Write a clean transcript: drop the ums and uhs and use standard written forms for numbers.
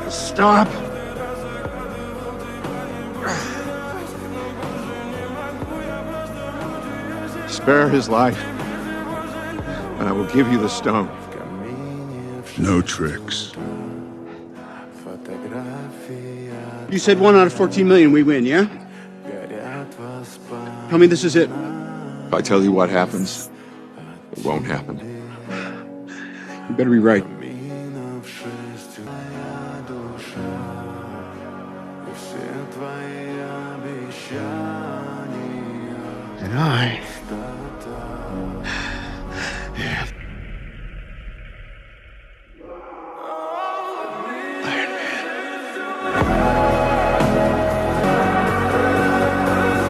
Stop! Spare his life, and I will give you the stone. No tricks. You said 1 out of 14 million we win, yeah? Tell me this is it. If I tell you what happens, it won't happen. You better be right. And I am